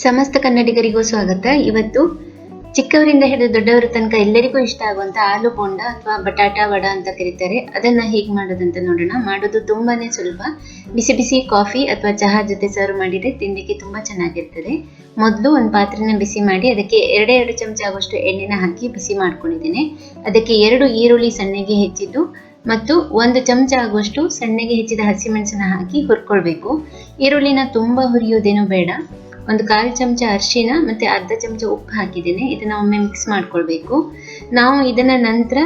ಸಮಸ್ತ ಕನ್ನಡಿಗರಿಗೂ ಸ್ವಾಗತ. ಇವತ್ತು ಚಿಕ್ಕವರಿಂದ ಹಿಡಿದು ದೊಡ್ಡವರ ತನಕ ಎಲ್ಲರಿಗೂ ಇಷ್ಟ ಆಗುವಂತ ಆಲೂ ಬೋಂಡ ಅಥವಾ ಬಟಾಟಾ ವಡ ಅಂತ ಕರೀತಾರೆ. ಅದನ್ನ ಹೇಗೆ ಮಾಡೋದಂತ ನೋಡೋಣ. ಮಾಡೋದು ತುಂಬಾನೇ ಸುಲಭ. ಬಿಸಿ ಬಿಸಿ ಕಾಫಿ ಅಥವಾ ಚಹಾ ಜೊತೆ ಸರ್ವ್ ಮಾಡಿದ್ರೆ ತಿಂಡಿಗೆ ತುಂಬಾ ಚೆನ್ನಾಗಿರ್ತದೆ. ಮೊದಲು ಒಂದು ಪಾತ್ರೆನ ಬಿಸಿ ಮಾಡಿ ಅದಕ್ಕೆ 2 ಚಮಚ ಆಗುವಷ್ಟು ಎಣ್ಣೆನ ಹಾಕಿ ಬಿಸಿ ಮಾಡ್ಕೊಂಡಿದ್ದೇನೆ. ಅದಕ್ಕೆ 2 ಈರುಳ್ಳಿ ಸಣ್ಣಗೆ ಹೆಚ್ಚಿದ್ದು ಮತ್ತು 1 ಚಮಚ ಆಗುವಷ್ಟು ಸಣ್ಣಗೆ ಹೆಚ್ಚಿದ ಹಸಿಮೆಣಸನ್ನ ಹಾಕಿ ಹುರ್ಕೊಳ್ಬೇಕು. ಈರುಳ್ಳಿನ ತುಂಬಾ ಹುರಿಯೋದೇನು ಬೇಡ. 1/4 ಚಮಚ ಅರಿಶಿನ ಮತ್ತೆ ಅರ್ಧ ಚಮಚ ಉಪ್ಪು ಹಾಕಿದ್ದೇನೆ. ಇದನ್ನ ಒಮ್ಮೆ ಮಿಕ್ಸ್ ಮಾಡ್ಕೊಳ್ಬೇಕು. ನಾವು ಇದನ್ನ ನಂತರ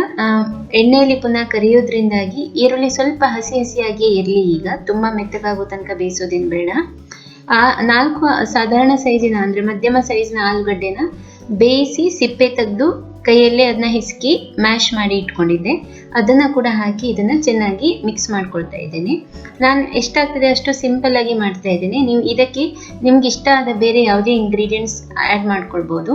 ಎಣ್ಣೆಯಲ್ಲಿ ಪುನಃ ಕರಿಯೋದ್ರಿಂದಾಗಿ ಈರುಳ್ಳಿ ಸ್ವಲ್ಪ ಹಸಿ ಹಸಿಯಾಗಿಯೇ ಇರಲಿ. ಈಗ ತುಂಬಾ ಮೆತ್ತಗಾಗೋ ತನಕ ಬೇಯಿಸೋದೇನು ಬೇಡ. 4 ಸಾಧಾರಣ ಸೈಜಿನ ಅಂದ್ರೆ ಮಧ್ಯಮ ಸೈಜಿನ ಆಲೂಗಡ್ಡೆನ ಬೇಯಿಸಿ ಸಿಪ್ಪೆ ತೆಗೆದು ಕೈಯಲ್ಲೇ ಅದನ್ನ ಹಿಸ್ಕಿ ಮ್ಯಾಶ್ ಮಾಡಿ ಇಟ್ಕೊಂಡಿದ್ದೆ. ಅದನ್ನ ಕೂಡ ಹಾಕಿ ಇದನ್ನ ಚೆನ್ನಾಗಿ ಮಿಕ್ಸ್ ಮಾಡ್ಕೊಳ್ತಾ ಇದ್ದೇನೆ. ನಾನು ಎಷ್ಟಾಗ್ತದೆ ಅಷ್ಟು ಸಿಂಪಲ್ ಆಗಿ ಮಾಡ್ತಾ ಇದ್ದೇನೆ. ನೀವು ಇದಕ್ಕೆ ನಿಮ್ಗೆ ಇಷ್ಟ ಆದ ಬೇರೆ ಯಾವುದೇ ಇಂಗ್ರೀಡಿಯೆಂಟ್ಸ್ ಆ್ಯಡ್ ಮಾಡ್ಕೊಳ್ಬೋದು.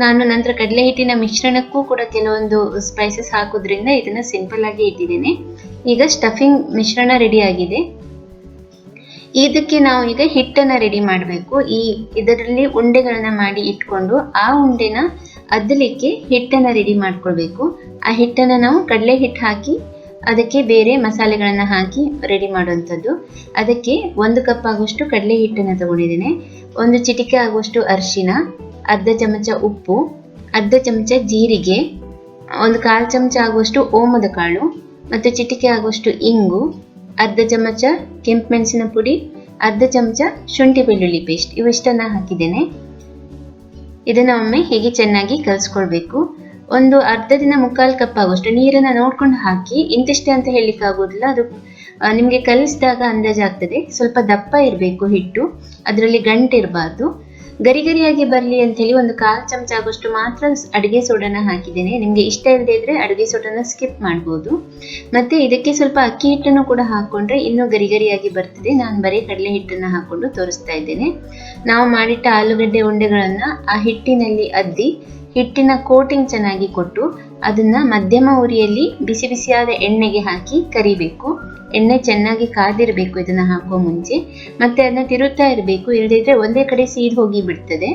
ನಾನು ನಂತರ ಕಡಲೆ ಹಿಟ್ಟಿನ ಮಿಶ್ರಣಕ್ಕೂ ಕೂಡ ಕೆಲವೊಂದು ಸ್ಪೈಸಸ್ ಹಾಕೋದ್ರಿಂದ ಇದನ್ನ ಸಿಂಪಲ್ ಆಗಿ ಇಟ್ಟಿದ್ದೇನೆ. ಈಗ ಸ್ಟಫಿಂಗ್ ಮಿಶ್ರಣ ರೆಡಿ ಆಗಿದೆ. ಇದಕ್ಕೆ ನಾವು ಈಗ ಹಿಟ್ಟನ್ನ ರೆಡಿ ಮಾಡಬೇಕು. ಇದರಲ್ಲಿ ಉಂಡೆಗಳನ್ನ ಮಾಡಿ ಇಟ್ಕೊಂಡು ಆ ಉಂಡೆನ ಅದ್ದಲಿಕ್ಕೆ ಹಿಟ್ಟನ್ನ ರೆಡಿ ಮಾಡ್ಕೊಳ್ಬೇಕು. ಆ ಹಿಟ್ಟನ್ನ ನಾವು ಕಡಲೆ ಹಿಟ್ಟು ಹಾಕಿ ಅದಕ್ಕೆ ಬೇರೆ ಮಸಾಲೆಗಳನ್ನ ಹಾಕಿ ರೆಡಿ ಮಾಡುವಂಥದ್ದು. ಅದಕ್ಕೆ 1 ಕಪ್ ಆಗುವಷ್ಟು ಕಡಲೆ ಹಿಟ್ಟನ್ನ ತಗೊಂಡಿದ್ದೇನೆ. 1 ಚಿಟಿಕೆ ಆಗುವಷ್ಟು ಅರಿಶಿನ, ಅರ್ಧ ಚಮಚ ಉಪ್ಪು, ಅರ್ಧ ಚಮಚ ಜೀರಿಗೆ, 1/4 ಚಮಚ ಆಗುವಷ್ಟು ಓಮದ ಕಾಳು ಮತ್ತು ಚಿಟಿಕೆ ಆಗುವಷ್ಟು ಇಂಗು, ಅರ್ಧ ಚಮಚ ಕೆಂಪು ಮೆಣಸಿನ ಪುಡಿ, ಅರ್ಧ ಚಮಚ ಶುಂಠಿ ಬೆಳ್ಳುಳ್ಳಿ ಪೇಸ್ಟ್, ಇವಿಷ್ಟನ್ನ ಹಾಕಿದ್ದೇನೆ. ಇದನ್ನ ಒಮ್ಮೆ ಹೀಗೆ ಚೆನ್ನಾಗಿ ಕಲಿಸ್ಕೊಳ್ಬೇಕು. ಒಂದು ಅರ್ಧದಿಂದ 1/4 ಕಪ್ ಆಗುವಷ್ಟು ನೀರನ್ನ ನೋಡ್ಕೊಂಡು ಹಾಕಿ. ಇಂತಿಷ್ಟೇ ಅಂತ ಹೇಳಲಿಕ್ಕೆ ಆಗೋದಿಲ್ಲ, ಅದು ನಿಮ್ಗೆ ಕಲಿಸಿದಾಗ ಅಂದಾಜಾಗ್ತದೆ. ಸ್ವಲ್ಪ ದಪ್ಪ ಇರಬೇಕು ಹಿಟ್ಟು, ಅದರಲ್ಲಿ ಗಂಟು ಇರಬಾರ್ದು. ಗರಿ ಗರಿಯಾಗಿ ಬರಲಿ ಅಂತ ಹೇಳಿ 1/4 ಚಮಚ ಆಗುವಷ್ಟು ಮಾತ್ರ ಅಡುಗೆ ಸೋಡಾನ ಹಾಕಿದ್ದೇನೆ. ನಿಮ್ಗೆ ಇಷ್ಟ ಇಲ್ಲದೆ ಇದ್ರೆ ಅಡುಗೆ ಸೋಡಾನ ಸ್ಕಿಪ್ ಮಾಡ್ಬೋದು. ಮತ್ತೆ ಇದಕ್ಕೆ ಸ್ವಲ್ಪ ಅಕ್ಕಿ ಹಿಟ್ಟನ್ನು ಕೂಡ ಹಾಕೊಂಡ್ರೆ ಇನ್ನೂ ಗರಿ ಗರಿಯಾಗಿ ಬರ್ತದೆ. ನಾನು ಬರೀ ಕಡಲೆ ಹಿಟ್ಟನ್ನ ಹಾಕೊಂಡು ತೋರಿಸ್ತಾ ಇದ್ದೇನೆ. ನಾವು ಮಾಡಿಟ್ಟ ಆಲೂಗಡ್ಡೆ ಉಂಡೆಗಳನ್ನ ಆ ಹಿಟ್ಟಿನಲ್ಲಿ ಅದ್ದಿ ಹಿಟ್ಟಿನ ಕೋಟಿಂಗ್ ಚೆನ್ನಾಗಿ ಕೊಟ್ಟು ಅದನ್ನ ಮಧ್ಯಮ ಉರಿಯಲ್ಲಿ ಬಿಸಿ ಬಿಸಿಯಾದ ಎಣ್ಣೆಗೆ ಹಾಕಿ ಕರಿಬೇಕು. ಎಣ್ಣೆ ಚೆನ್ನಾಗಿ ಕಾದಿರಬೇಕು ಇದನ್ನ ಹಾಕುವ ಮುಂಚೆ. ಮತ್ತೆ ಅದನ್ನ ತಿರುತ್ತಾ ಇರಬೇಕು, ಇಲ್ಲದಿದ್ರೆ ಒಂದೇ ಕಡೆ ಸೀದ್ ಹೋಗಿ ಬಿಡ್ತದೆ.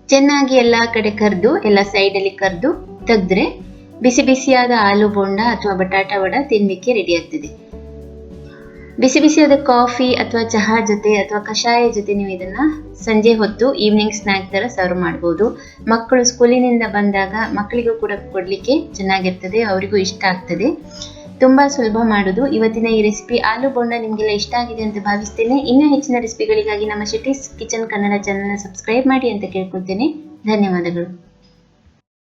ಚೆನ್ನಾಗಿ ಎಲ್ಲಾ ಕಡೆ ಕರ್ದು ಎಲ್ಲ ಸೈಡ್ ಅಲ್ಲಿ ಕರ್ದು ತೆಗೆದ್ರೆ ಬಿಸಿ ಬಿಸಿಯಾದ ಆಲೂ ಬೋಂಡ ಅಥವಾ ಬಟಾಟಾ ವಡ ತಿನ್ಲಿಕ್ಕೆ ರೆಡಿ ಆಗ್ತದೆ. ಬಿಸಿ ಬಿಸಿಯಾದ ಕಾಫಿ ಅಥವಾ ಚಹಾ ಜೊತೆ ಅಥವಾ ಕಷಾಯ ಜೊತೆ ನೀವು ಇದನ್ನ ಸಂಜೆ ಹೊತ್ತು ಈವ್ನಿಂಗ್ ಸ್ನ್ಯಾಕ್ ತರ ಸರ್ವ್ ಮಾಡಬಹುದು. ಮಕ್ಕಳು ಸ್ಕೂಲಿನಿಂದ ಬಂದಾಗ ಮಕ್ಕಳಿಗೂ ಕೂಡ ಕೊಡ್ಲಿಕ್ಕೆ ಚೆನ್ನಾಗಿರ್ತದೆ, ಅವರಿಗೂ ಇಷ್ಟ ಆಗ್ತದೆ. ತುಂಬಾ ಸುಲಭ ಮಾಡೋದು. ಇವತ್ತಿನ ಈ ರೆಸಿಪಿ ಆಲೂ ಬೋಂಡ ನಿಮ್ಗೆಲ್ಲ ಇಷ್ಟ ಆಗಿದೆ ಅಂತ ಭಾವಿಸ್ತೇನೆ. ಇನ್ನೂ ಹೆಚ್ಚಿನ ರೆಸಿಪಿಗಳಿಗಾಗಿ ನಮ್ಮ Shetty's kitchen Kannada channel subscribe ಮಾಡಿ ಅಂತ ಕೇಳ್ಕೊಳ್ತೇನೆ. ಧನ್ಯವಾದಗಳು.